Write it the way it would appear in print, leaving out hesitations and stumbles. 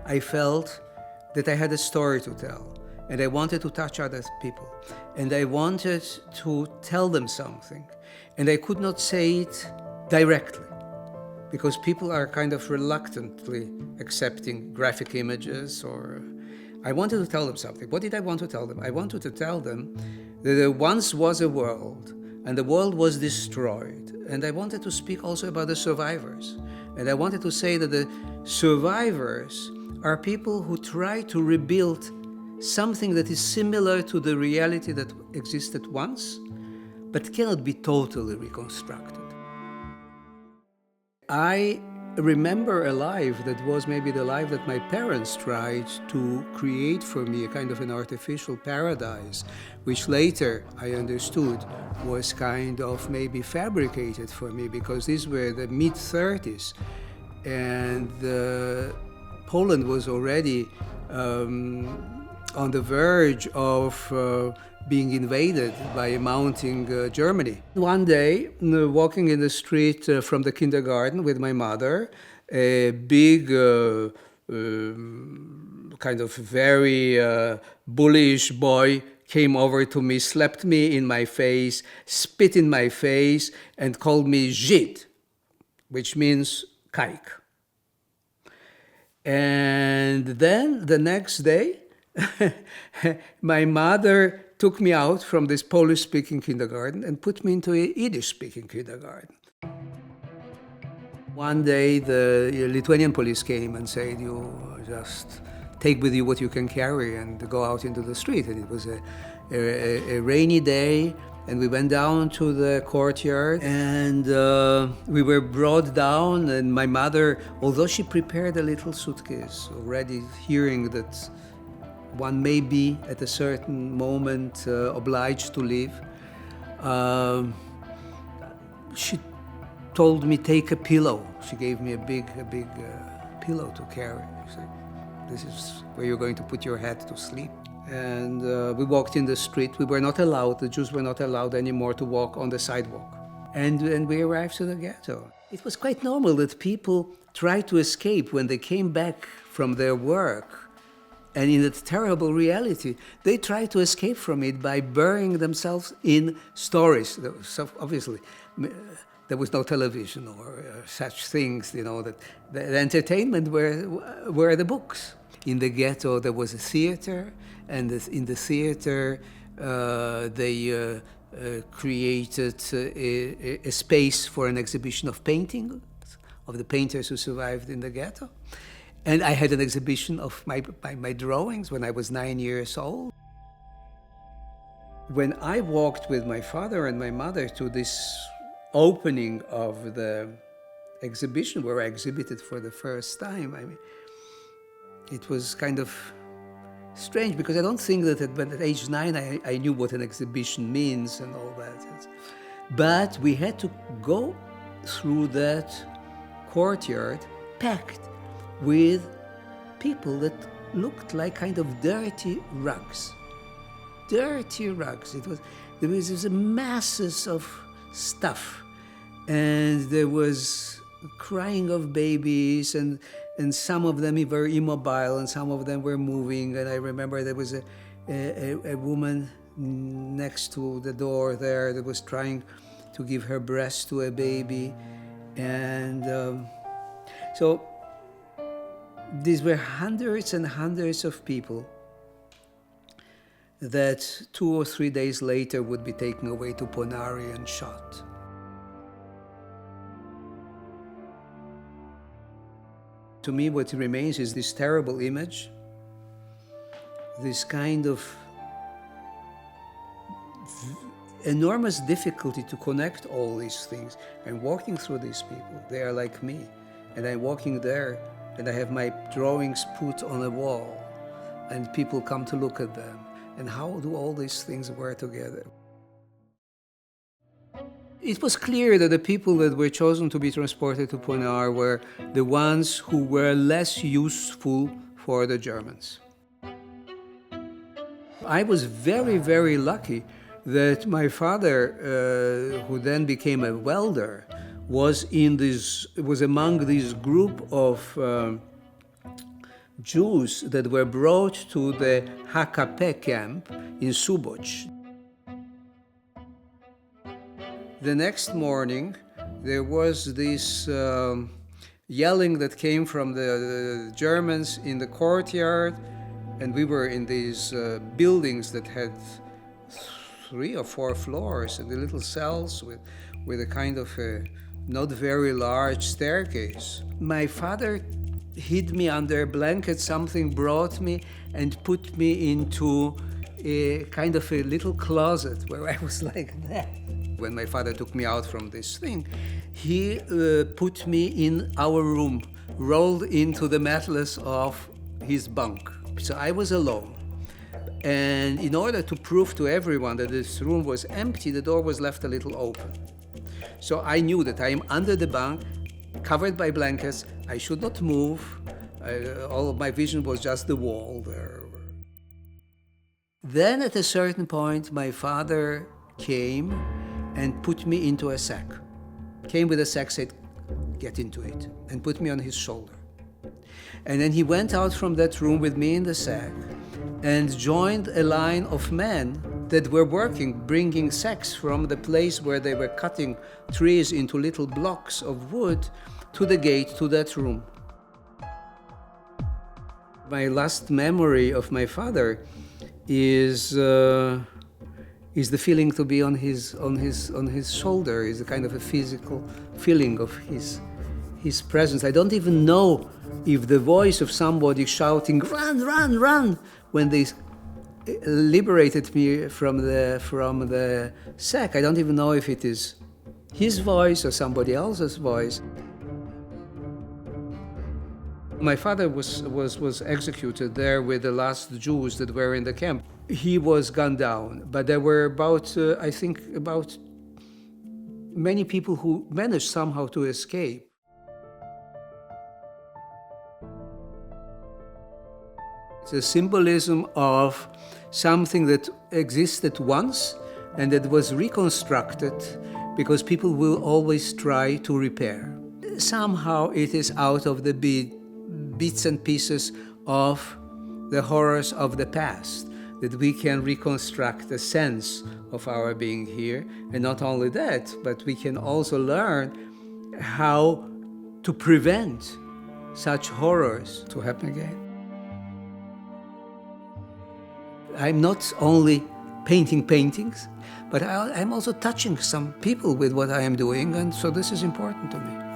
I felt that I had a story to tell, and I wanted to touch other people, and I wanted to tell them something, and I could not say it directly, because people are kind of reluctantly accepting graphic images, or I wanted to tell them something. What did I want to tell them? I wanted to tell them that there once was a world, and the world was destroyed, and I wanted to speak also about the survivors, and I wanted to say that the survivors are people who try to rebuild something that is similar to the reality that existed once, but cannot be totally reconstructed. I remember a life that was maybe the life that my parents tried to create for me, a kind of an artificial paradise, which later I understood was kind of maybe fabricated for me, because these were the mid-30s, and Poland was already on the verge of being invaded by a mounting Germany. One day, walking in the street from the kindergarten with my mother, a big, kind of very bullish boy came over to me, slapped me in my face, spit in my face, and called me Żyd, which means kike. And then the next day, my mother took me out from this Polish-speaking kindergarten and put me into a Yiddish-speaking kindergarten. One day, the Lithuanian police came and said, "You just take with you what you can carry and go out into the street." And it was a rainy day, and we went down to the courtyard, and we were brought down, and my mother, although she prepared a little suitcase, already hearing that one may be at a certain moment obliged to leave, she told me, take a pillow. She gave me a big pillow to carry. She said, "This is where you're going to put your head to sleep." And we walked in the street. We were not allowed, the Jews were not allowed anymore to walk on the sidewalk. And we arrived to the ghetto. It was quite normal that people tried to escape when they came back from their work. And in that terrible reality, they tried to escape from it by burying themselves in stories. So obviously, there was no television or such things, that the entertainment were the books. In the ghetto, there was a theater, and in the theater, they created a space for an exhibition of paintings of the painters who survived in the ghetto. And I had an exhibition of my drawings when I was 9 years old. When I walked with my father and my mother to this opening of the exhibition where I exhibited for the first time, it was kind of strange, because I don't think that at age 9 I knew what an exhibition means and all that. But we had to go through that courtyard packed with people that looked like kind of dirty rugs. Dirty rugs. There was masses of stuff, and there was crying of babies, and some of them were immobile, and some of them were moving. And I remember there was a woman next to the door there that was trying to give her breast to a baby, and so these were hundreds and hundreds of people that 2 or 3 days later would be taken away to Ponary and shot. To me, what remains is this terrible image, this kind of enormous difficulty to connect all these things. I'm walking through these people, they are like me, and I'm walking there, and I have my drawings put on a wall, and people come to look at them. And how do all these things work together? It was clear that the people that were chosen to be transported to Ponar were the ones who were less useful for the Germans. I was very, very lucky that my father, who then became a welder, was among this group of Jews that were brought to the HKP camp in Suboc. The next morning, there was this yelling that came from the Germans in the courtyard, and we were in these buildings that had 3 or 4 floors and the little cells with a kind of a not very large staircase. My father hid me under a blanket, something brought me and put me into a kind of a little closet where I was like that. When my father took me out from this thing, he put me in our room, rolled into the mattress of his bunk. So I was alone. And in order to prove to everyone that this room was empty, the door was left a little open. So I knew that I am under the bunk, covered by blankets. I should not move. All of my vision was just the wall there. Then at a certain point, my father came and put me into a sack. Came with a sack, said, "Get into it," and put me on his shoulder. And then he went out from that room with me in the sack and joined a line of men that were working, bringing sacks from the place where they were cutting trees into little blocks of wood to the gate to that room. My last memory of my father is the feeling to be on his shoulder. Is a kind of a physical feeling of his presence. I don't even know if the voice of somebody shouting "Run, run, run" when they liberated me from the sack. I don't even know if it is his voice or somebody else's voice. My father was executed there with the last Jews that were in the camp. He was gunned down, but there were about many people who managed somehow to escape. It's a symbolism of something that existed once and that was reconstructed because people will always try to repair. Somehow it is out of the bits and pieces of the horrors of the past that we can reconstruct a sense of our being here. And not only that, but we can also learn how to prevent such horrors to happen again. I'm not only painting paintings, but I'm also touching some people with what I am doing, and so this is important to me.